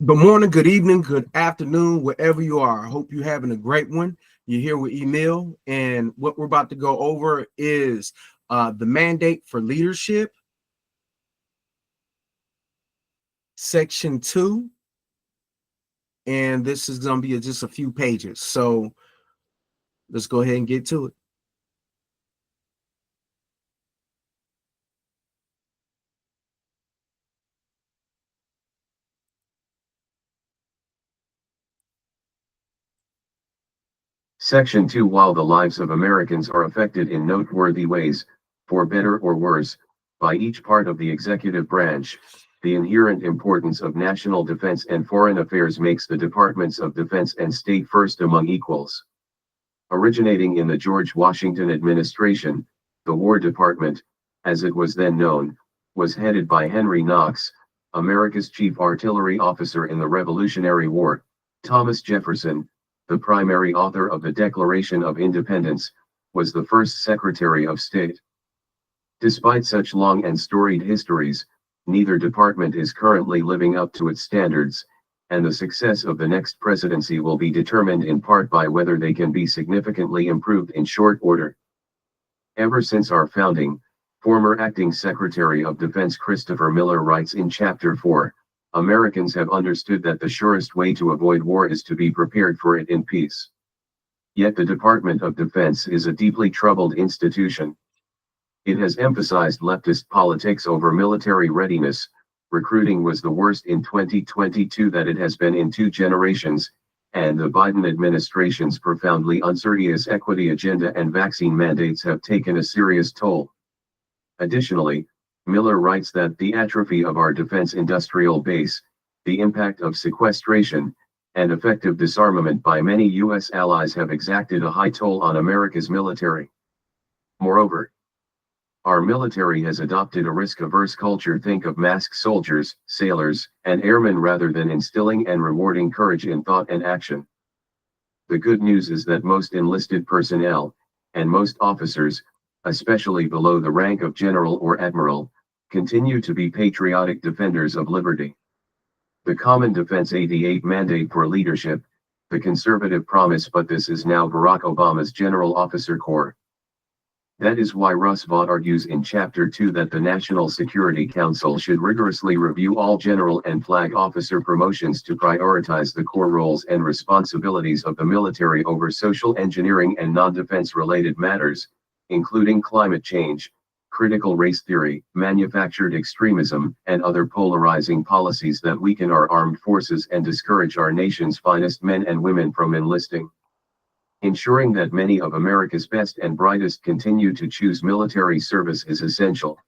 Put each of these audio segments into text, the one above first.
Good morning, good evening, good afternoon, wherever you are. I hope you're having a great one. You're here with Emil, and what we're about to go over is the mandate for leadership, section 2, and this is going to be just a few pages. So let's go ahead and get to it. Section 2. While the lives of Americans are affected in noteworthy ways, for better or worse, by each part of the executive branch, the inherent importance of national defense and foreign affairs makes the Departments of Defense and State first among equals. Originating in the George Washington administration, the War Department, as it was then known, was headed by Henry Knox, America's chief artillery officer in the Revolutionary War. Thomas Jefferson, the primary author of the Declaration of Independence, was the first Secretary of State. Despite such long and storied histories, neither department is currently living up to its standards, and the success of the next presidency will be determined in part by whether they can be significantly improved in short order. Ever since our founding, former Acting Secretary of Defense Christopher Miller writes in Chapter 4, Americans have understood that the surest way to avoid war is to be prepared for it in peace. Yet the Department of Defense is a deeply troubled institution. It has emphasized leftist politics over military readiness. Recruiting was the worst in 2022 that it has been in 2 generations, and the Biden administration's profoundly uncertain equity agenda and vaccine mandates have taken a serious toll. Additionally, Miller writes that the atrophy of our defense industrial base, the impact of sequestration, and effective disarmament by many U.S. allies have exacted a high toll on America's military. Moreover, our military has adopted a risk-averse culture. Think of masked soldiers, sailors, and airmen rather than instilling and rewarding courage in thought and action. The good news is that most enlisted personnel, and most officers, especially below the rank of general or admiral, continue to be patriotic defenders of liberty. The Common Defense 88 mandate for leadership, the conservative promise, but this is now Barack Obama's General Officer Corps. That is why Russ Vought argues in Chapter 2 that the National Security Council should rigorously review all general and flag officer promotions to prioritize the core roles and responsibilities of the military over social engineering and non-defense related matters, including climate change, critical race theory, manufactured extremism, and other polarizing policies that weaken our armed forces and discourage our nation's finest men and women from enlisting. Ensuring that many of America's best and brightest continue to choose military service is essential.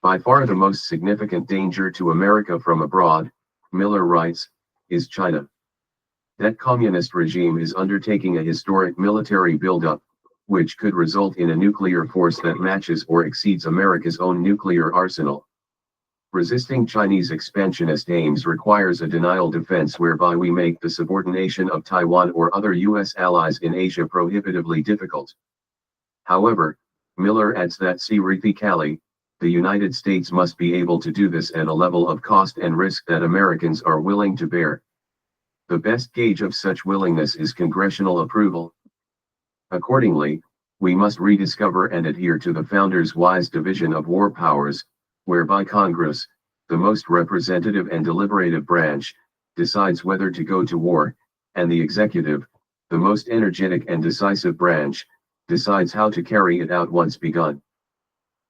By far the most significant danger to America from abroad, Miller writes, is China. That communist regime is undertaking a historic military buildup, which could result in a nuclear force that matches or exceeds America's own nuclear arsenal. Resisting Chinese expansionist aims requires a denial defense whereby we make the subordination of Taiwan or other U.S. allies in Asia prohibitively difficult. However, Miller adds that theoretically, the United States must be able to do this at a level of cost and risk that Americans are willing to bear. The best gauge of such willingness is congressional approval. Accordingly, we must rediscover and adhere to the founders' wise division of war powers, whereby Congress, the most representative and deliberative branch, decides whether to go to war, and the executive, the most energetic and decisive branch, decides how to carry it out once begun.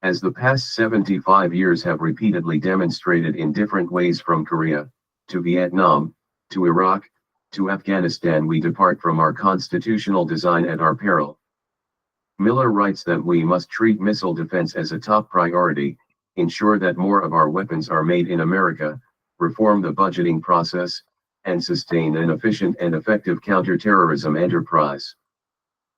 As the past 75 years have repeatedly demonstrated in different ways, from Korea, to Vietnam, to Iraq, to Afghanistan, we depart from our constitutional design at our peril. Miller writes that we must treat missile defense as a top priority, ensure that more of our weapons are made in America, reform the budgeting process, and sustain an efficient and effective counterterrorism enterprise.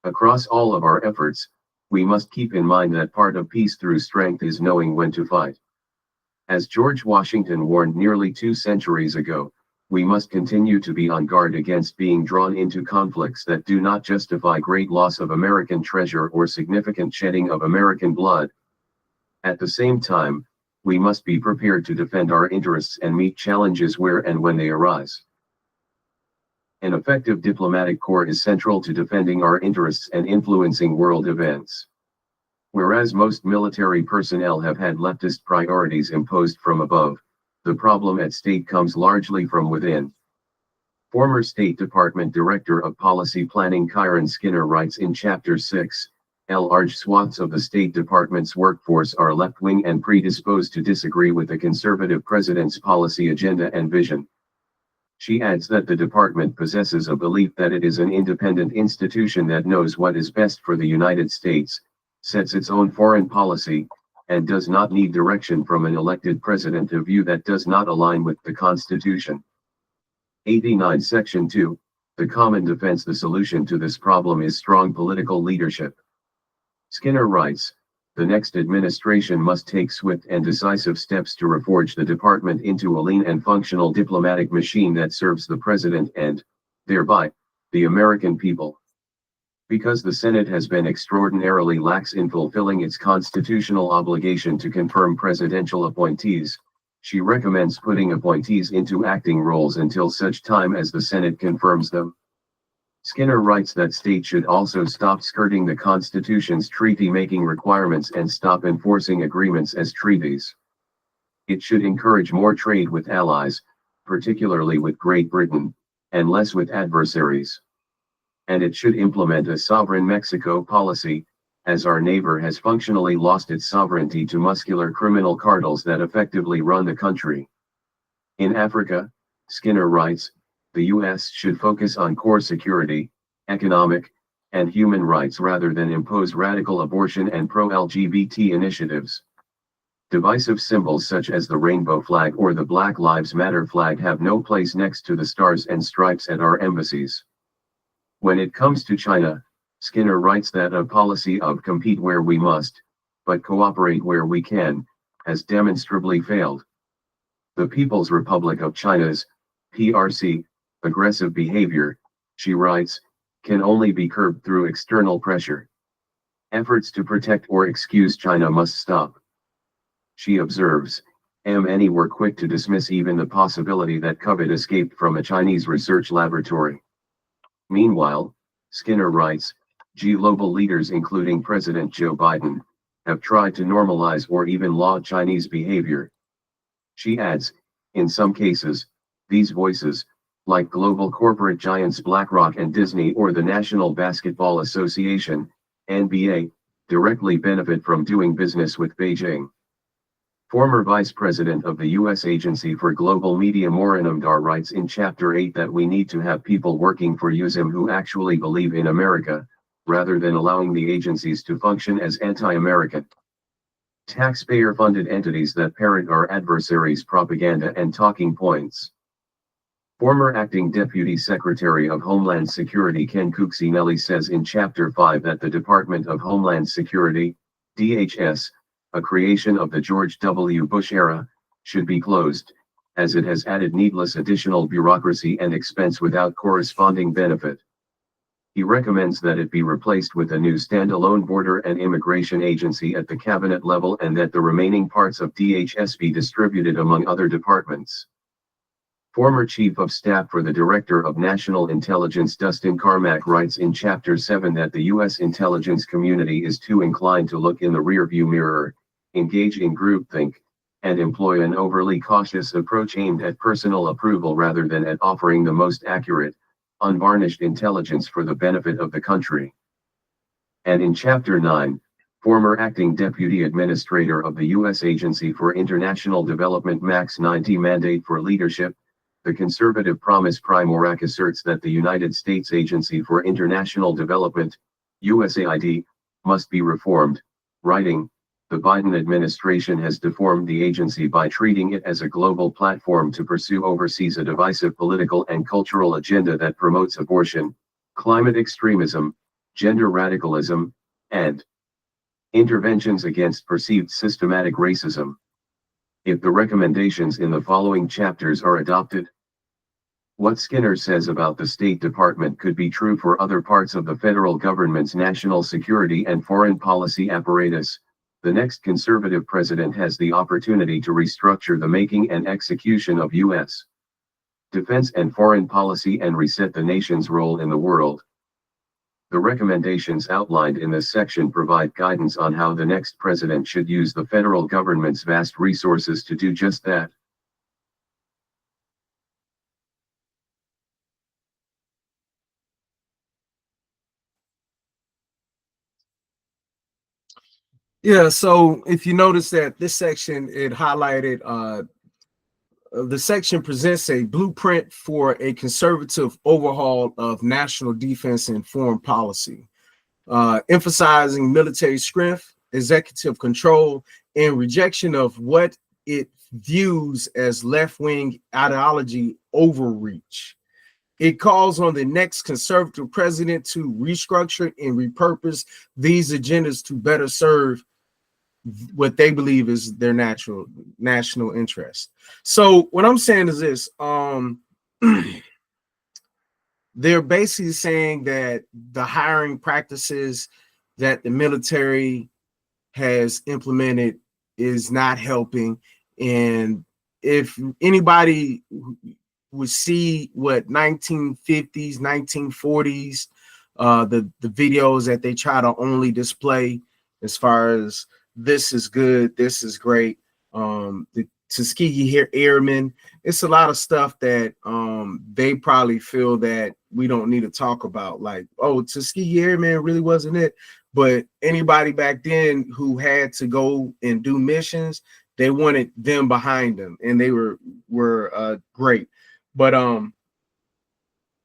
Across all of our efforts, we must keep in mind that part of peace through strength is knowing when to fight. As George Washington warned nearly 2 centuries ago, we must continue to be on guard against being drawn into conflicts that do not justify great loss of American treasure or significant shedding of American blood. At the same time, we must be prepared to defend our interests and meet challenges where and when they arise. An effective diplomatic corps is central to defending our interests and influencing world events. Whereas most military personnel have had leftist priorities imposed from above, the problem at stake comes largely from within. Former State Department Director of Policy Planning Kyron Skinner writes in Chapter 6, large swaths of the State Department's workforce are left-wing and predisposed to disagree with the conservative president's policy agenda and vision. She adds that the department possesses a belief that it is an independent institution that knows what is best for the United States, sets its own foreign policy, and does not need direction from an elected president, a view that does not align with the Constitution. 89 Section 2, the common defense. The solution to this problem is strong political leadership. Skinner writes, the next administration must take swift and decisive steps to reforge the department into a lean and functional diplomatic machine that serves the president and, thereby, the American people. Because the Senate has been extraordinarily lax in fulfilling its constitutional obligation to confirm presidential appointees, she recommends putting appointees into acting roles until such time as the Senate confirms them. Skinner writes that states should also stop skirting the Constitution's treaty-making requirements and stop enforcing agreements as treaties. It should encourage more trade with allies, particularly with Great Britain, and less with adversaries. And it should implement a sovereign Mexico policy, as our neighbor has functionally lost its sovereignty to muscular criminal cartels that effectively run the country. In Africa, Skinner writes, the U.S. should focus on core security, economic, and human rights rather than impose radical abortion and pro-LGBT initiatives. Divisive symbols such as the rainbow flag or the Black Lives Matter flag have no place next to the stars and stripes at our embassies. When it comes to China, Skinner writes that a policy of compete where we must, but cooperate where we can, has demonstrably failed. The People's Republic of China's, PRC, aggressive behavior, she writes, can only be curbed through external pressure. Efforts to protect or excuse China must stop. She observes, many were quick to dismiss even the possibility that COVID escaped from a Chinese research laboratory. Meanwhile, Skinner writes, global leaders including President Joe Biden, have tried to normalize or even laud Chinese behavior. She adds, in some cases, these voices, like global corporate giants BlackRock and Disney or the National Basketball Association, NBA, directly benefit from doing business with Beijing. Former Vice President of the U.S. Agency for Global Media Maureen Amdar writes in Chapter 8 that we need to have people working for USM who actually believe in America, rather than allowing the agencies to function as anti-American, taxpayer-funded entities that parrot our adversaries' propaganda and talking points. Former Acting Deputy Secretary of Homeland Security Ken Cuccinelli says in Chapter 5 that the Department of Homeland Security, DHS, a creation of the George W. Bush era, should be closed, as it has added needless additional bureaucracy and expense without corresponding benefit. He recommends that it be replaced with a new standalone border and immigration agency at the cabinet level and that the remaining parts of DHS be distributed among other departments. Former Chief of Staff for the Director of National Intelligence Dustin Carmack writes in Chapter 7 that the U.S. intelligence community is too inclined to look in the rearview mirror, engage in groupthink, and employ an overly cautious approach aimed at personal approval rather than at offering the most accurate, unvarnished intelligence for the benefit of the country. And in Chapter 9, former Acting Deputy Administrator of the U.S. Agency for International Development Max 90 Mandate for Leadership, the conservative Promise Primorac asserts that the United States Agency for International Development, USAID, must be reformed, writing, the Biden administration has deformed the agency by treating it as a global platform to pursue overseas a divisive political and cultural agenda that promotes abortion, climate extremism, gender radicalism, and interventions against perceived systematic racism. If the recommendations in the following chapters are adopted, what Skinner says about the State Department could be true for other parts of the federal government's national security and foreign policy apparatus, The next conservative president has the opportunity to restructure the making and execution of U.S. defense and foreign policy and reset the nation's role in the world. The recommendations outlined in this section provide guidance on how the next president should use the federal government's vast resources to do just that. Yeah, so if you notice that this section, it highlighted the section presents a blueprint for a conservative overhaul of national defense and foreign policy, emphasizing military strength, executive control, and rejection of what it views as left-wing ideology overreach. It calls on the next conservative president to restructure and repurpose these agendas to better serve what they believe is their national interest. So what I'm saying is this, they're basically saying that the hiring practices that the military has implemented is not helping. And if anybody would see what 1950s, 1940s, the videos that they try to only display as far as this is good, this is great. The Tuskegee Airmen, it's a lot of stuff that they probably feel that we don't need to talk about. Like, oh, Tuskegee Airmen really wasn't it. But anybody back then who had to go and do missions, they wanted them behind them, and they were great. But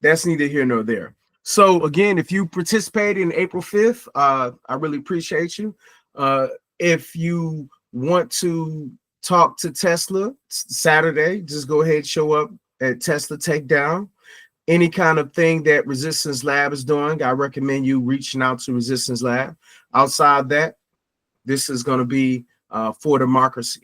that's neither here nor there. So again, if you participated in April 5th, I really appreciate you. If you want to talk to Tesla Saturday, just go ahead and show up at Tesla Takedown. Any kind of thing that Resistance Lab is doing, I recommend you reaching out to Resistance Lab. Outside that, this is going to be for democracy.